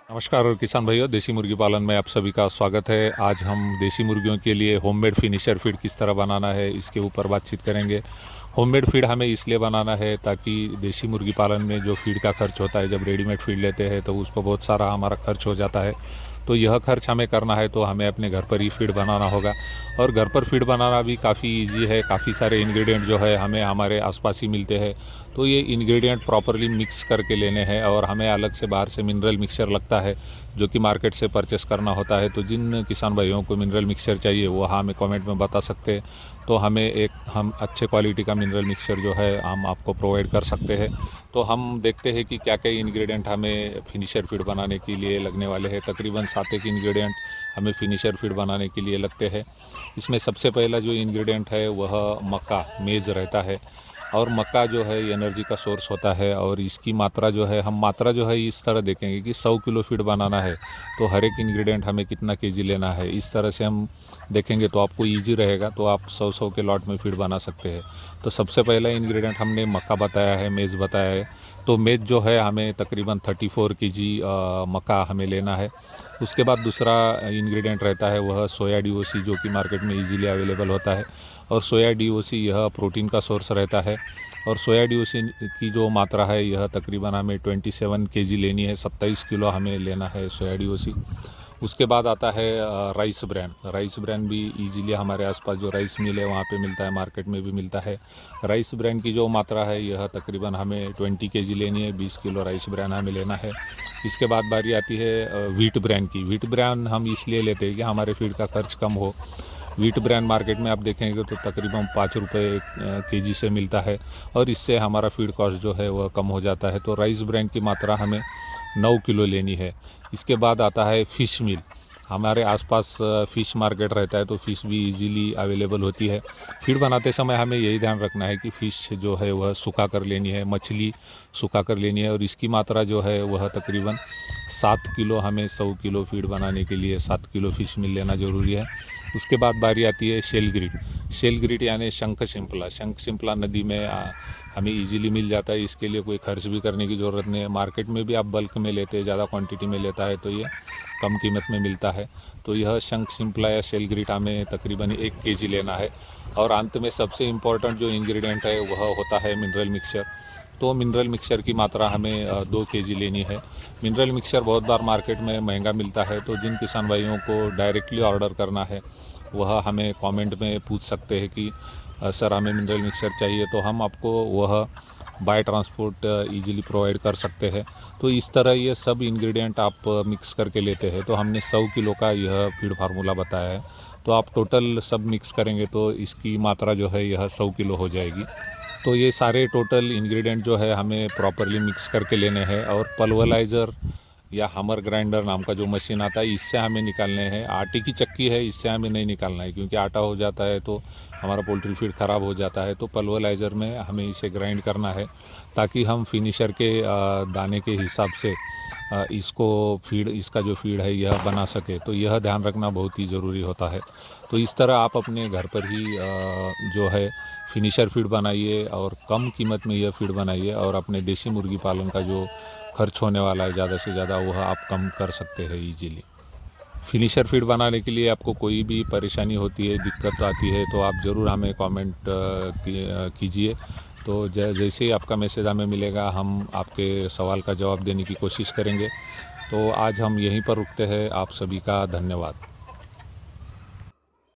नमस्कार और किसान भाइयों, देसी मुर्गी पालन में आप सभी का स्वागत है। आज हम देसी मुर्गियों के लिए होममेड फिनिशर फीड किस तरह बनाना है इसके ऊपर बातचीत करेंगे। होममेड फीड हमें इसलिए बनाना है ताकि देसी मुर्गी पालन में जो फीड का खर्च होता है, जब रेडीमेड फीड लेते हैं तो उस पर बहुत सारा हमारा खर्च हो जाता है। तो यह खर्च हमें करना है तो हमें अपने घर पर ही फीड बनाना होगा। और घर पर फीड बनाना भी काफ़ी इजी है। काफ़ी सारे इंग्रेडिएंट जो है हमें हमारे आसपास ही मिलते हैं। तो ये इंग्रेडिएंट प्रॉपरली मिक्स करके लेने हैं और हमें अलग से बाहर से मिनरल मिक्सचर लगता है जो कि मार्केट से परचेस करना होता है। तो जिन किसान भाइयों को मिनरल मिक्सचर चाहिए वो हमें कमेंट में बता सकते हैं। तो हम अच्छे क्वालिटी का मिनरल मिक्सचर जो है हम आपको प्रोवाइड कर सकते हैं। तो हम देखते हैं कि क्या क्या इंग्रेडिएंट हमें फिनिशर फीड बनाने के लिए लगने वाले हैं। तकरीबन 7 एक इंग्रेडिएंट हमें फिनिशर फीड बनाने के लिए लगते हैं। इसमें सबसे पहला जो इंग्रेडिएंट है वह मक्का मेज़ रहता है। और मक्का जो है एनर्जी का सोर्स होता है। और इसकी मात्रा जो है इस तरह देखेंगे कि 100 किलो फीड बनाना है तो हर एक इंग्रेडिएंट हमें कितना केजी लेना है, इस तरह से हम देखेंगे तो आपको ईजी रहेगा। तो आप 100 के लॉट में फीड बना सकते हैं। तो सबसे पहला इंग्रेडिएंट हमने मक्का बताया है, मेज़ बताया है। तो मेज़ जो है हमें तकरीबन 34 केजी मक्का हमें लेना है। उसके बाद दूसरा इंग्रेडिएंट रहता है वह सोया डीओसी, जो कि मार्केट में इजीली अवेलेबल होता है। और सोया डीओसी यह प्रोटीन का सोर्स रहता है। और सोया डीओसी की जो मात्रा है यह तकरीबन हमें 27 केजी लेनी है, 27 किलो हमें लेना है सोया डीओसी। उसके बाद आता है राइस ब्रान। राइस ब्रान भी इजीली हमारे आसपास जो राइस मिल है वहाँ पे मिलता है, मार्केट में भी मिलता है। राइस ब्रान की जो मात्रा है यह तकरीबन हमें 20 केजी लेनी है, 20 किलो राइस ब्रान हमें लेना है। इसके बाद बारी आती है व्हीट ब्रान की। व्हीट ब्रान हम इसलिए लेते हैं कि हमारे फीड का खर्च कम हो। व्हीट ब्रान मार्केट में आप देखेंगे तो तकरीबन 5 रुपये केजी से मिलता है और इससे हमारा फीड कॉस्ट जो है वह कम हो जाता है। तो राइस ब्रान की मात्रा हमें 9 किलो लेनी है। इसके बाद आता है फ़िश मील। हमारे आसपास फ़िश मार्केट रहता है तो फ़िश भी इजीली अवेलेबल होती है। फीड बनाते समय हमें यही ध्यान रखना है कि फ़िश जो है वह सुखा कर लेनी है, मछली सुखा कर लेनी है। और इसकी मात्रा जो है वह तकरीबन 7 किलो, हमें 100 किलो फीड बनाने के लिए 7 किलो फ़िश मिल लेना ज़रूरी है। उसके बाद बारी आती है शेल ग्रिड। शेल ग्रिड यानी शंख शिंपला। शंख शिंपला नदी में हमें इजीली मिल जाता है। इसके लिए कोई खर्च भी करने की ज़रूरत नहीं है। मार्केट में भी आप बल्क में लेते हैं, ज़्यादा क्वांटिटी में लेता है तो ये कम कीमत में मिलता है। तो यह शंख शिंपला या शेल ग्रिड हमें तकरीबन 1 केजी लेना है। और अंत में सबसे इम्पोर्टेंट जो इंग्रेडिएंट है वह होता है मिनरल मिक्सचर। तो मिनरल मिक्सचर की मात्रा हमें 2 केजी लेनी है। मिनरल मिक्सचर बहुत बार मार्केट में महंगा मिलता है। तो जिन किसान भाइयों को डायरेक्टली ऑर्डर करना है वह हमें कमेंट में पूछ सकते हैं कि सर हमें मिनरल मिक्सचर चाहिए, तो हम आपको वह बाय ट्रांसपोर्ट इजीली प्रोवाइड कर सकते हैं। तो इस तरह ये सब इंग्रेडिएंट आप मिक्स करके लेते हैं। तो हमने 100 किलो का यह फीड फार्मूला बताया है। तो आप टोटल सब मिक्स करेंगे तो इसकी मात्रा जो है यह 100 किलो हो जाएगी। तो ये सारे टोटल इंग्रेडिएंट जो है हमें प्रॉपरली मिक्स करके लेने हैं। और पल्वराइज़र या हमर ग्राइंडर नाम का जो मशीन आता है इससे हमें निकालने हैं। आटे की चक्की है, इससे हमें नहीं निकालना है क्योंकि आटा हो जाता है तो हमारा पोल्ट्री फीड ख़राब हो जाता है। तो पल्वराइज़र में हमें इसे ग्राइंड करना है ताकि हम फिनिशर के दाने के हिसाब से इसका जो फीड है यह बना सके। तो यह ध्यान रखना बहुत ही ज़रूरी होता है। तो इस तरह आप अपने घर पर ही जो है फिनिशर फीड बनाइए और कम कीमत में यह फीड बनाइए। और अपने देसी मुर्गी पालन का जो खर्च होने वाला है ज़्यादा से ज़्यादा वह आप कम कर सकते हैं ईजीली। फिनिशर फीड बनाने के लिए आपको कोई भी परेशानी होती है, दिक्कत आती है तो आप ज़रूर हमें कमेंट कीजिए। तो जैसे ही आपका मैसेज हमें मिलेगा हम आपके सवाल का जवाब देने की कोशिश करेंगे। तो आज हम यहीं पर रुकते हैं। आप सभी का धन्यवाद।